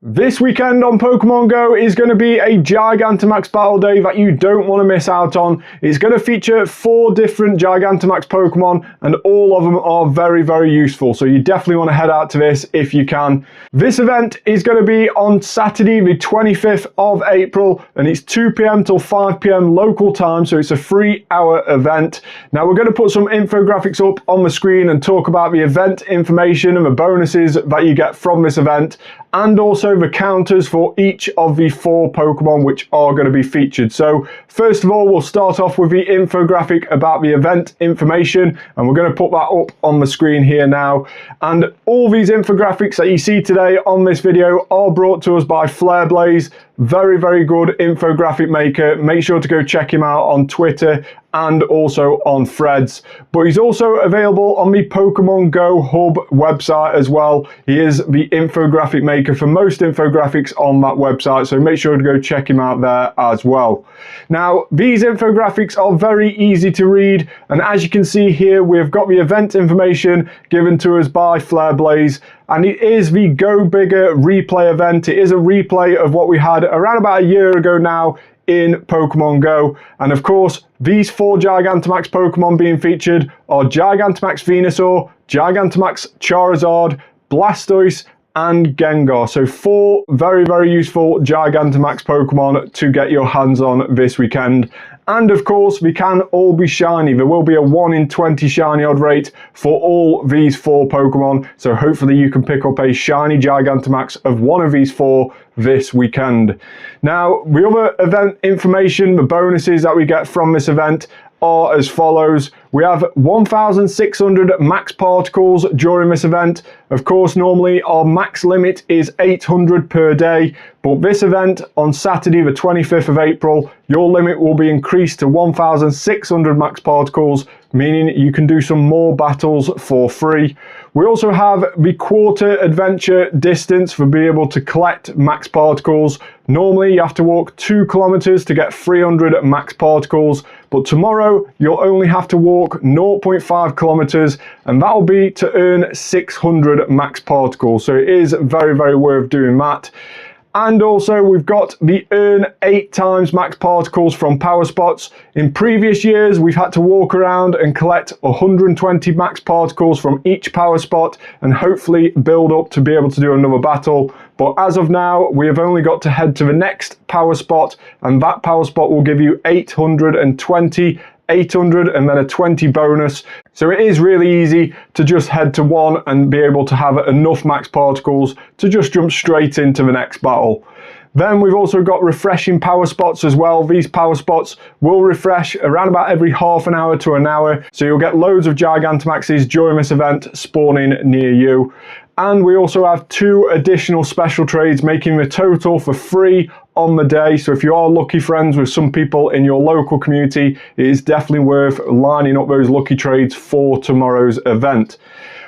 This weekend on Pokemon Go is going to be a Gigantamax battle day that you don't want to miss out on. It's going to feature 4 different Gigantamax Pokemon and all of them are very, very useful. So you definitely want to head out to this if you can. This event is going to be on Saturday the 25th of April and it's 2 p.m. till 5 p.m. local time. So it's a 3-hour event. Now we're going to put some infographics up on the screen and talk about the event information and the bonuses that you get from this event, and also the counters for each of the 4 Pokemon which are going to be featured. So first of all, we'll start off with the infographic about the event information, and we're going to put that up on the screen here now. And all these infographics that you see today on this video are brought to us by Flairblaze. Very, very good infographic maker. Make sure to go check him out on Twitter and also on Threads. But he's also available on the Pokemon Go Hub website as well. He is the infographic maker for most infographics on that website, so make sure to go check him out there as well. Now, these infographics are very easy to read, and as you can see here, we've got the event information given to us by Flairblaze, and it is the Go Bigger replay event. It is a replay of what we had around about a year ago now in Pokemon Go. And of course, these 4 Gigantamax Pokemon being featured are Gigantamax Venusaur, Gigantamax Charizard, Blastoise, and Gengar. So 4 very, very useful Gigantamax Pokemon to get your hands on this weekend. And of course, they can all be shiny. There will be a 1 in 20 shiny odd rate for all these 4 Pokemon. So hopefully you can pick up a shiny Gigantamax of one of these 4 this weekend. Now, the other event information, the bonuses that we get from this event are as follows. We have 1,600 max particles during this event. Of course, normally our max limit is 800 per day, but this event on Saturday the 25th of April, your limit will be increased to 1,600 max particles, meaning you can do some more battles for free. We also have the quarter adventure distance for being able to collect max particles. Normally you have to walk 2 kilometers to get 300 max particles, but tomorrow you'll only have to walk 0.5 kilometers and that will be to earn 600 max particles. So it is very, very worth doing that. And also we've got the earn 8 times max particles from power spots. In previous years, we've had to walk around and collect 120 max particles from each power spot and hopefully build up to be able to do another battle. But as of now, we have only got to head to the next power spot, and that power spot will give you 820, 800 and then a 20 bonus. So it is really easy to just head to one and be able to have enough max particles to just jump straight into the next battle. Then we've also got refreshing power spots as well. These power spots will refresh around about every half an hour to an hour. So you'll get loads of Gigantamaxes during this event spawning near you. And we also have 2 additional special trades, making the total for free on the day. So if you are lucky friends with some people in your local community, it is definitely worth lining up those lucky trades for tomorrow's event.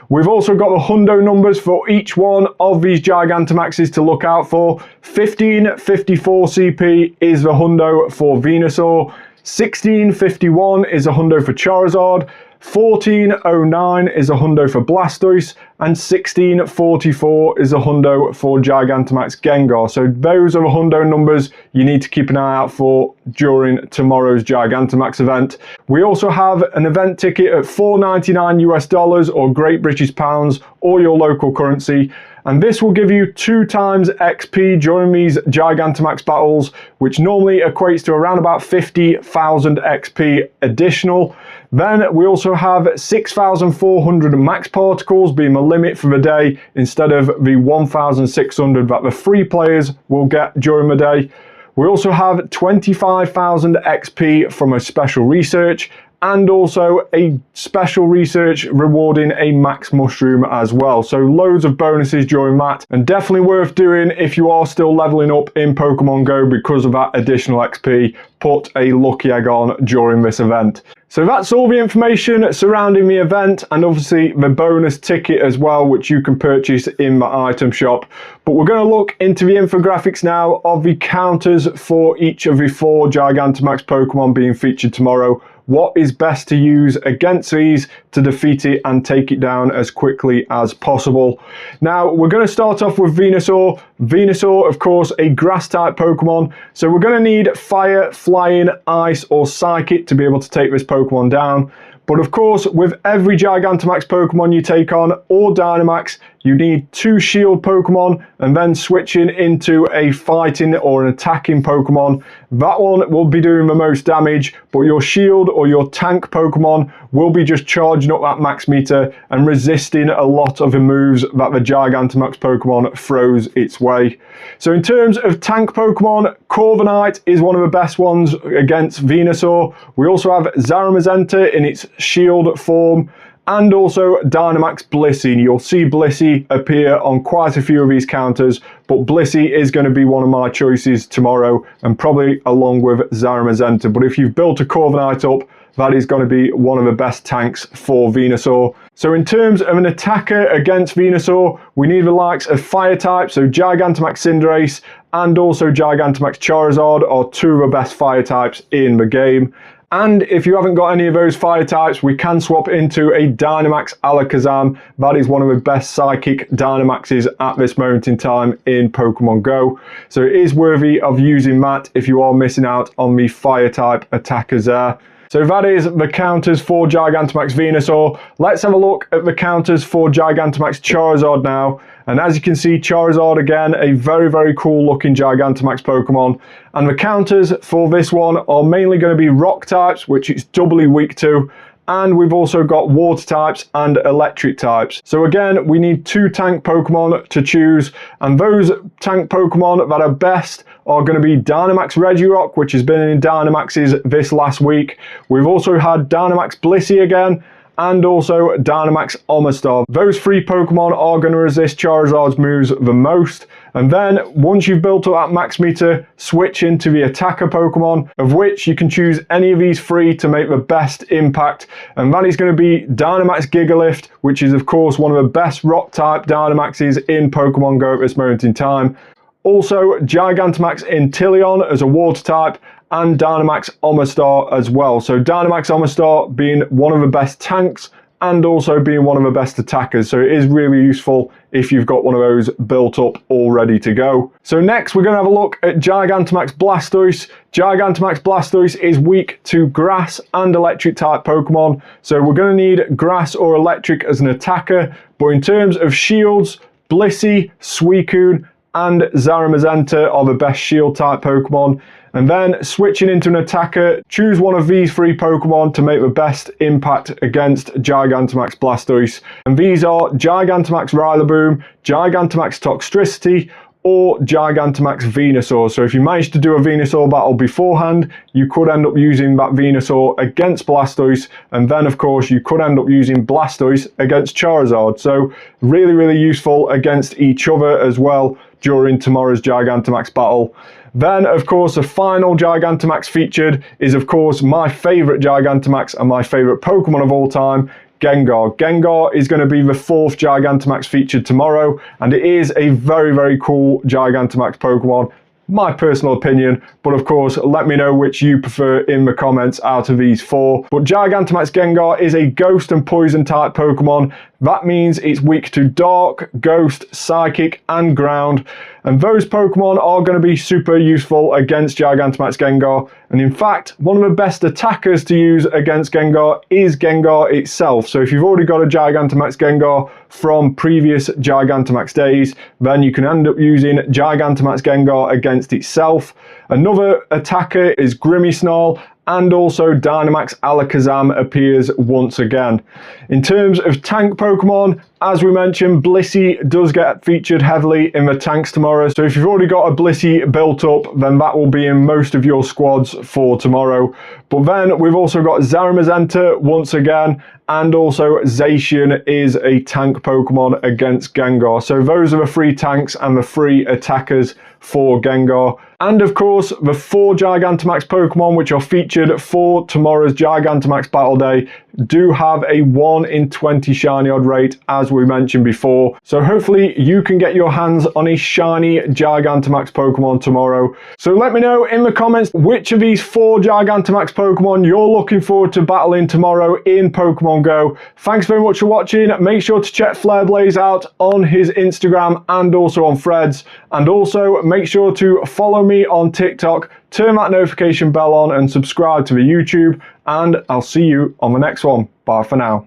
We've also got the hundo numbers for each one of these Gigantamaxes to look out for. 1554 CP is the hundo for Venusaur, 1651 is a hundo for Charizard, 1409 is a hundo for Blastoise, and 1644 is a hundo for Gigantamax Gengar. So those are the hundo numbers you need to keep an eye out for during tomorrow's Gigantamax event. We also have an event ticket at $4.99 US or Great British Pounds or your local currency. And this will give you 2 times XP during these Gigantamax battles, which normally equates to around about 50,000 XP additional. Then we also have 6,400 max particles being the limit for the day instead of the 1,600 that the free players will get during the day. We also have 25,000 XP from a special research, and also a special research rewarding a max mushroom as well. So loads of bonuses during that, and definitely worth doing if you are still leveling up in Pokemon Go because of that additional XP. Put a lucky egg on during this event. So that's all the information surrounding the event, and obviously the bonus ticket as well, which you can purchase in the item shop. But we're going to look into the infographics now of the counters for each of the 4 Gigantamax Pokemon being featured tomorrow. what is best to use against these to defeat it and take it down as quickly as possible. Now, we're going to start off with Venusaur. Venusaur, of course, a grass-type Pokemon, so we're going to need Fire, Flying, Ice, or Psychic to be able to take this Pokemon down. But of course, with every Gigantamax Pokemon you take on, or Dynamax, you need 2 shield Pokemon, and then switching into a fighting or an attacking Pokemon. That one will be doing the most damage, but your shield or your tank Pokemon will be just charging up that max meter and resisting a lot of the moves that the Gigantamax Pokemon throws its way. So in terms of tank Pokemon, Corviknight is one of the best ones against Venusaur. We also have Zamazenta in its shield form, and also Dynamax Blissey. You'll see Blissey appear on quite a few of these counters, but Blissey is going to be one of my choices tomorrow, and probably along with Zamazenta. But if you've built a Corviknight up, that is going to be one of the best tanks for Venusaur. So in terms of an attacker against Venusaur, we need the likes of Fire type, so Gigantamax Cinderace and also Gigantamax Charizard are 2 of the best Fire types in the game. And if you haven't got any of those Fire types, we can swap into a Dynamax Alakazam. That is one of the best Psychic Dynamaxes at this moment in time in Pokemon Go. So it is worthy of using that if you are missing out on the Fire type attackers there. So that is the counters for Gigantamax Venusaur. Let's have a look at the counters for Gigantamax Charizard now. And as you can see, Charizard again, a very, very cool looking Gigantamax Pokemon. And the counters for this one are mainly going to be rock types, which it's doubly weak to. And we've also got water types and electric types. So again, we need 2 tank Pokemon to choose. And those tank Pokemon that are best are going to be Dynamax Regirock, which has been in Dynamaxes this last week. We've also had Dynamax Blissey again, and also Dynamax Omastar. Those 3 Pokemon are going to resist Charizard's moves the most. And then, once you've built up that max meter, switch into the attacker Pokemon, of which you can choose any of these 3 to make the best impact. And that is going to be Dynamax Gigalith, which is of course one of the best rock type Dynamaxes in Pokemon Go at this moment in time. Also, Gigantamax Inteleon as a water type, and Dynamax Omastar as well. So Dynamax Omastar being one of the best tanks and also being one of the best attackers. So it is really useful if you've got one of those built up all ready to go. So next we're going to have a look at Gigantamax Blastoise. Gigantamax Blastoise is weak to grass and electric type Pokemon. So we're going to need grass or electric as an attacker. But in terms of shields, Blissey, Suicune, and Zamazenta are the best shield type Pokemon. And then switching into an attacker, choose one of these 3 Pokemon to make the best impact against Gigantamax Blastoise. And these are Gigantamax Rillaboom, Gigantamax Toxtricity, or Gigantamax Venusaur. So if you manage to do a Venusaur battle beforehand, you could end up using that Venusaur against Blastoise, and then of course you could end up using Blastoise against Charizard. So really, really useful against each other as well during tomorrow's Gigantamax battle. Then, of course, the final Gigantamax featured is, of course, my favourite Gigantamax and my favourite Pokemon of all time, Gengar. Gengar is going to be the 4th Gigantamax featured tomorrow, and it is a very, very cool Gigantamax Pokemon. My personal opinion, but of course let me know which you prefer in the comments out of these 4. But Gigantamax Gengar is a ghost and poison type Pokemon. That means it's weak to dark, ghost, psychic and ground, and those Pokemon are going to be super useful against Gigantamax Gengar. And in fact, one of the best attackers to use against Gengar is Gengar itself. So if you've already got a Gigantamax Gengar from previous Gigantamax days, then you can end up using Gigantamax Gengar against itself. Another attacker is Grimmsnarl, and also Dynamax Alakazam appears once again. In terms of tank Pokemon, as we mentioned, Blissey does get featured heavily in the tanks tomorrow. So if you've already got a Blissey built up, then that will be in most of your squads for tomorrow. But then we've also got Zamazenta once again, and also Zacian is a tank Pokemon against Gengar. So those are the 3 tanks and the 3 attackers for Gengar. And of course, the 4 Gigantamax Pokemon which are featured for tomorrow's Gigantamax Battle Day, do have a 1 in 20 shiny odd rate, as we mentioned before. So hopefully you can get your hands on a shiny Gigantamax Pokemon tomorrow. So let me know in the comments which of these 4 Gigantamax Pokemon you're looking forward to battling tomorrow in Pokemon Go. Thanks very much for watching. Make sure to check Flairblaze out on his Instagram and also on Threads. And also make sure to follow me on TikTok, turn that notification bell on and subscribe to the YouTube. And I'll see you on the next one. Bye for now.